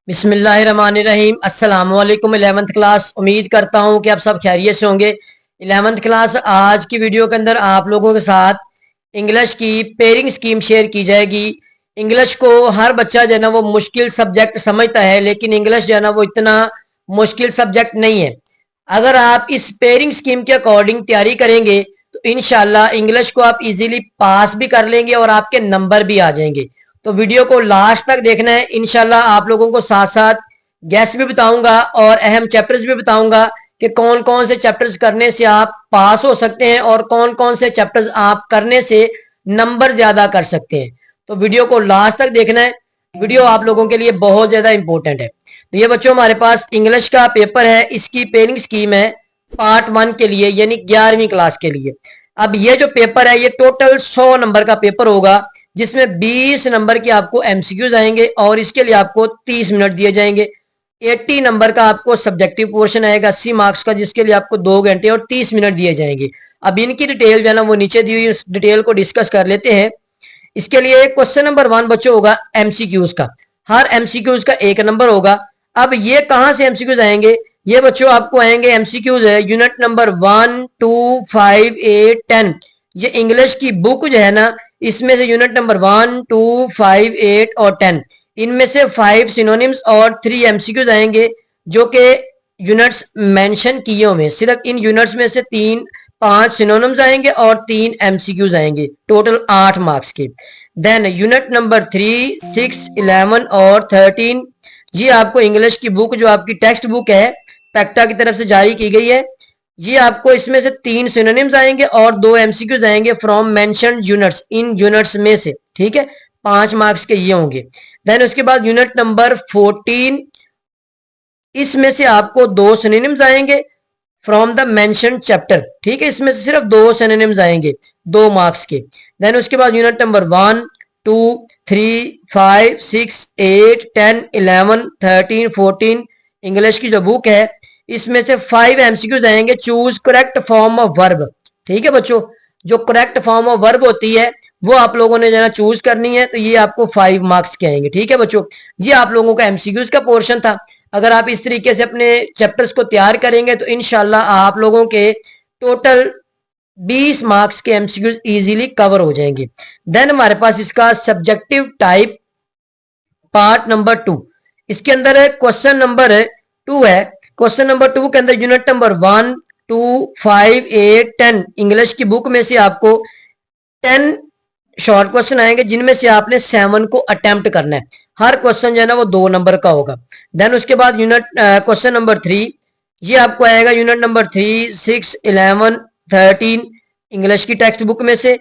बिस्मिल्लाहिर्रहमानिर्रहीम। अस्सलाम वालेकुम 11th क्लास। उम्मीद करता हूँ कि आप सब खैरियत से होंगे। 11th क्लास आज की वीडियो के अंदर आप लोगों के साथ इंग्लिश की पेयरिंग स्कीम शेयर की जाएगी। इंग्लिश को हर बच्चा जो है ना वो मुश्किल सब्जेक्ट समझता है, लेकिन इंग्लिश जो है ना वो इतना मुश्किल सब्जेक्ट नहीं है। अगर आप इस पेयरिंग स्कीम के अकॉर्डिंग तैयारी करेंगे तो इंशाल्लाह इंग्लिश को आप इजीली पास भी कर लेंगे और आपके नंबर भी आ जाएंगे। तो वीडियो को लास्ट तक देखना है। इंशाल्लाह आप लोगों को साथ साथ गैस भी बताऊंगा और अहम चैप्टर्स भी बताऊंगा कि कौन कौन से चैप्टर्स करने से आप पास हो सकते हैं और कौन कौन से चैप्टर्स आप करने से नंबर ज्यादा कर सकते हैं। तो वीडियो को लास्ट तक देखना है। वीडियो आप लोगों के लिए बहुत ज्यादा इंपॉर्टेंट है। तो ये बच्चों हमारे पास इंग्लिश का पेपर है, इसकी पेयरिंग स्कीम है पार्ट 1 के लिए, यानी 11वीं क्लास के लिए। अब ये जो पेपर है ये टोटल 100 नंबर का पेपर होगा, जिसमें 20 नंबर के आपको एमसीक्यूज आएंगे और इसके लिए आपको 30 मिनट दिए जाएंगे। 80 नंबर का आपको सब्जेक्टिव पोर्शन आएगा 80 मार्क्स का, जिसके लिए आपको 2 घंटे और 30 मिनट दिए जाएंगे। अब इनकी डिटेल जो है ना वो नीचे दी हुई, उस डिटेल को डिस्कस कर लेते हैं। इसके लिए क्वेश्चन नंबर 1 बच्चों होगा एमसीक्यूज का। हर एमसीक्यूज का 1 नंबर होगा। अब ये कहां से एमसीक्यूज आएंगे? ये बच्चों आपको आएंगे एमसीक्यूज है यूनिट नंबर 1, 2, 5, 8, 10। ये इंग्लिश की बुक जो है ना, इसमें से यूनिट नंबर 1, 2, 5, 8 और 10, इनमें से 5 सिनोनिम्स और 3 एमसीक्यूज आएंगे, जो कि यूनिट्स मेंशन किए हुए। सिर्फ इन यूनिट्स में से 5 सिनोनिम्स आएंगे और 3 एमसीक्यूज आएंगे, टोटल 8 मार्क्स के। देन यूनिट नंबर 3, 6, 11 और 13, ये आपको इंग्लिश की बुक जो आपकी टेक्स्ट बुक है पैक्टा की तरफ से जारी की गई है। ये आपको इसमें से 3 सिनोनिम्स आएंगे और 2 एमसीक्यूज आएंगे from mentioned units, in units में से। ठीक है, 5 मार्क्स के ये होंगे। देन उसके बाद यूनिट नंबर 14, इसमें से आपको 2 सिनोनिम्स आएंगे फ्रॉम द मेंशन्ड चैप्टर। ठीक है, इसमें से सिर्फ 2 सिनोनिम्स आएंगे 2 मार्क्स के। देन उसके बाद यूनिट नंबर 1, 2, 3, 5, 6, 8, 10, 11, 13, 14 इंग्लिश की जो बुक है, इसमें से 5 एमसीक्यूज आएंगे। Choose correct form of verb. ठीक है बच्चों, जो करेक्ट फॉर्म ऑफ वर्ब होती है वो आप लोगों ने जो है चूज करनी है। तो ये आपको 5 मार्क्स के आएंगे। ठीक है बच्चों, ये आप लोगों का एमसीक्यूज का पोर्शन था। अगर आप इस तरीके से अपने चैप्टर्स को तैयार करेंगे तो इंशाल्लाह आप लोगों के टोटल 20 मार्क्स के एमसीक्यूज इजीली कवर हो जाएंगे। देन हमारे पास इसका सब्जेक्टिव टाइप पार्ट नंबर 2, इसके अंदर है क्वेश्चन नंबर 2 है। क्वेश्चन नंबर 2 के अंदर यूनिट नंबर 1, 2, 5, 8, 10 इंग्लिश की बुक में से आपको 10 शॉर्ट क्वेश्चन आएंगे, जिनमें से आपने 7 को अटेम्प्ट करना है। हर क्वेश्चन जो है ना वो 2 नंबर का होगा। देन उसके बाद यूनिट क्वेश्चन नंबर 3, ये आपको आएगा यूनिट नंबर 3, 6, 11, 13 इंग्लिश की टेक्स्ट बुक में से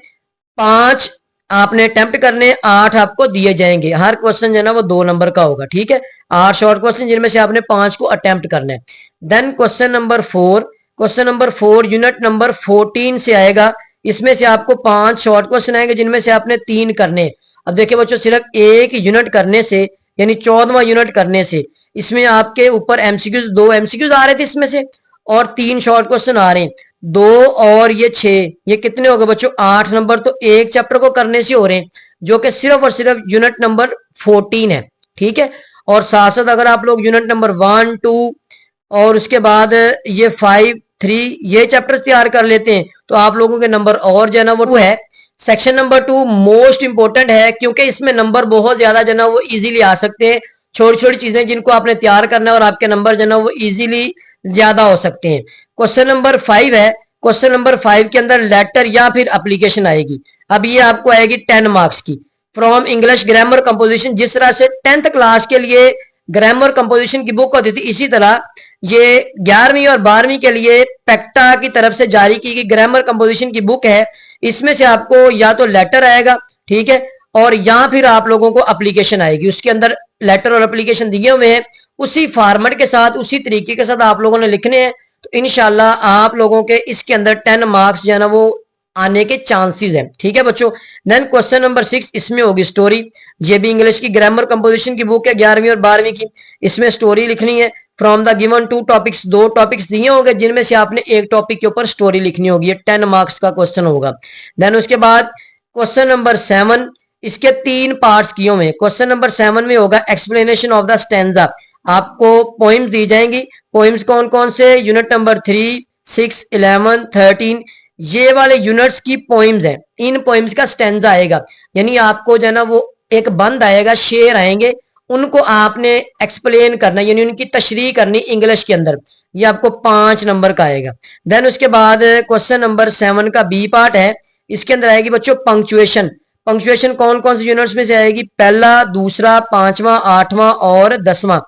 5 आपने अटेम्प्ट करने, 8 आपको दिए जाएंगे। हर क्वेश्चन जो है ना वो 2 नंबर का होगा। ठीक है, 8 शॉर्ट क्वेश्चन, जिनमें से आपने 5 को अटेम्प्ट करना है। Then question number 4, question number 4 unit number 14 से आएगा। इसमें से आपको 5 शॉर्ट क्वेश्चन आएंगे, जिनमें से आपने 3 करने। अब देखिए बच्चों, सिर्फ एक यूनिट करने से, यानी 14वां यूनिट करने से, इसमें आपके ऊपर एमसीक्यूज 2 एमसीक्यूज आ रहे थे इसमें से, और 3 शॉर्ट क्वेश्चन आ रहे हैं। 2 और ये 6, ये कितने हो गए बच्चों? 8 नंबर तो एक चैप्टर को करने से हो रहे हैं, जो कि सिर्फ और सिर्फ यूनिट नंबर 14 है। ठीक है, और साथ साथ अगर आप लोग यूनिट नंबर 1, 2 और उसके बाद ये 5, 3 ये चैप्टर तैयार कर लेते हैं तो आप लोगों के नंबर और जो है ना वो है। सेक्शन नंबर 2 मोस्ट इंपोर्टेंट है, क्योंकि इसमें नंबर बहुत ज्यादा जो ना वो इजीली आ सकते हैं। छोटी छोटी चीजें जिनको आपने तैयार करना है और आपके नंबर जो ना वो इजीली ज्यादा हो सकते हैं। क्वेश्चन नंबर 5 है। क्वेश्चन नंबर 5 के अंदर लेटर या फिर एप्लीकेशन आएगी। अब ये आपको आएगी 10 मार्क्स की फ्रॉम इंग्लिश ग्रामर कंपोजिशन। जिस तरह से 10th क्लास के लिए ग्रामर कंपोजिशन की बुक होती थी, इसी तरह ये 11वीं और 12वीं के लिए पैक्टा की तरफ से जारी की गई ग्रामर कंपोजिशन की बुक है। इसमें से आपको या तो लेटर आएगा, ठीक है, और या फिर आप लोगों को एप्लीकेशन आएगी। उसके अंदर लेटर और एप्लीकेशन दिए हुए हैं, उसी फॉर्मेट के साथ उसी तरीके के साथ आप लोगों ने लिखने हैं। तो इंशाल्लाह आप लोगों के इसके अंदर 10 मार्क्स जो है ना वो आने के चांसेस हैं। ठीक है बच्चों। देन क्वेश्चन नंबर 6, इसमें होगी स्टोरी। ये भी इंग्लिश की ग्रामर कंपोजिशन की बुक है 11वीं और 12वीं की। इसमें स्टोरी लिखनी है from the given 2 topics. 2 topics दिए होंगे, जिनमें से आपने एक टॉपिक के ऊपर स्टोरी लिखनी होगी। ये 10 मार्क्स का क्वेश्चन होगा। देन उसके बाद क्वेश्चन नंबर 7, इसके 3 पार्ट्स किए हुए हैं। क्वेश्चन नंबर 7 में होगा एक्सप्लेनेशन ऑफ द स्टैंजा। आपको पोइम्स दी जाएंगी। पोइम्स कौन कौन से, यूनिट नंबर 3, 6, 11, 13, ये वाले यूनिट्स की पोइम्स हैं। इन पोइम्स का स्टैंजा आएगा, यानी आपको जो है ना वो एक बंद आएगा, शेर आएंगे, उनको आपने एक्सप्लेन करना, यानी उनकी तशरीह करनी इंग्लिश के अंदर। ये आपको 5 नंबर का आएगा। देन उसके बाद क्वेश्चन नंबर 7 का बी पार्ट है। इसके अंदर आएगी बच्चों पंक्चुएशन। पंक्चुएशन कौन कौन से यूनिट्स में से आएगी, पहला, दूसरा, 5वां, 8वां और 10वां।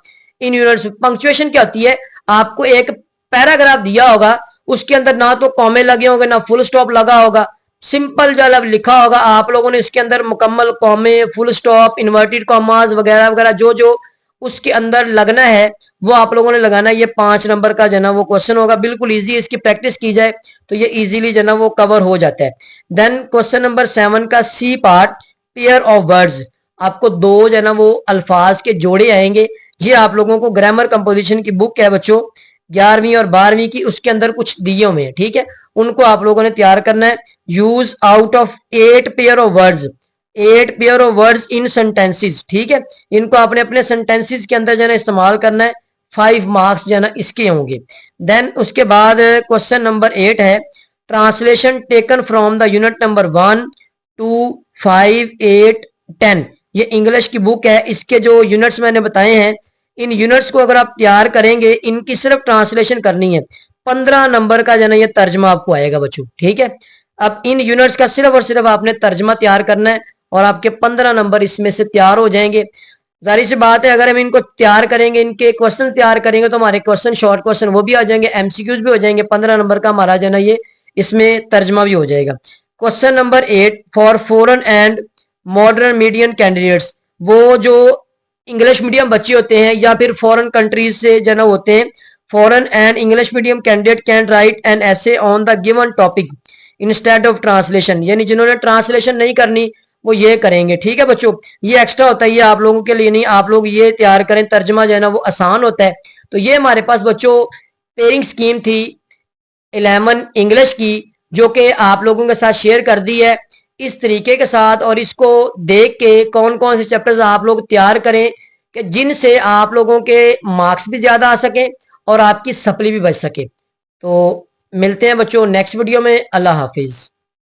इन यूनिट्स में पंक्चुएशन क्या होती है, आपको एक पैराग्राफ दिया होगा, उसके अंदर ना तो कॉमे लगे होंगे ना फुल स्टॉप लगा होगा, सिंपल जो लिखा होगा, आप लोगों ने इसके अंदर मुकम्मल कॉमे, फुल स्टॉप, इन्वर्टेड कॉमास वगैरह वगैरह जो जो उसके अंदर लगना है वो आप लोगों ने लगाना है। ये 5 नंबर का जो ना वो क्वेश्चन होगा, बिल्कुल इजी। इसकी प्रैक्टिस की जाए तो ये इजीली जो ना वो कवर हो जाता है। देन क्वेश्चन नंबर 7 का C part, pair of words. आपको 2 जो ना वो अल्फाज के जोड़े आएंगे। ये आप लोगों को ग्रामर कंपोजिशन की बुक है बच्चों, 11वीं और 12वीं की, उसके अंदर कुछ दिए हुए हैं, ठीक है। उनको आप लोगों ने तैयार करना है। Use out of 8 pair of words, 8 pair of words in sentences, ठीक है। इनको आपने अपने सेंटेंसेस के अंदर जो है इस्तेमाल करना है। 5 मार्क्स जो है ना इसके होंगे। देन उसके बाद क्वेश्चन नंबर 8 है translation taken from the unit number 1, 2, 5, 8, 10। ये इंग्लिश की बुक है। इसके जो यूनिट्स मैंने बताए हैं, इन यूनिट्स को अगर आप तैयार करेंगे, इनकी सिर्फ ट्रांसलेशन करनी है, 15 नंबर का जो है ये तर्जमा आपको आएगा बच्चों, ठीक है। अब इन यूनिट्स का सिर्फ और सिर्फ आपने तर्जमा तैयार करना है और आपके 15 नंबर इसमें से तैयार हो जाएंगे। जाहिर सी बात है, अगर हम इनको तैयार करेंगे, इनके क्वेश्चन तैयार करेंगे, तो हमारे क्वेश्चन शॉर्ट क्वेश्चन वो भी आ जाएंगे, एमसीक्यूज भी हो जाएंगे। 15 नंबर का हमारा जो है ये इसमें तर्जमा भी हो जाएगा। Question number 8 for foreign and modern medium candidates. वो जो इंग्लिश मीडियम बच्चे होते हैं या फिर फॉरेन कंट्रीज से जो होते हैं, foreign and English medium candidate can write an essay on the given topic instead of translation. यानी जिन्होंने ट्रांसलेशन नहीं करनी वो ये करेंगे, ठीक है बच्चों। ये एक्स्ट्रा होता है, ये आप लोगों के लिए नहीं, आप लोग ये तैयार करें, तर्जमा जो है ना वो आसान होता है। तो ये हमारे पास बच्चों पेयरिंग स्कीम थी 11 इंग्लिश की, जो कि आप लोगों के साथ शेयर कर दी है इस तरीके के साथ। और इसको देख के कौन कौन से चैप्टर्स आप लोग तैयार करें कि जिनसे आप लोगों के मार्क्स भी ज्यादा आ सके और आपकी सप्ली भी बच सके। तो मिलते हैं बच्चों नेक्स्ट वीडियो में। अल्लाह हाफिज।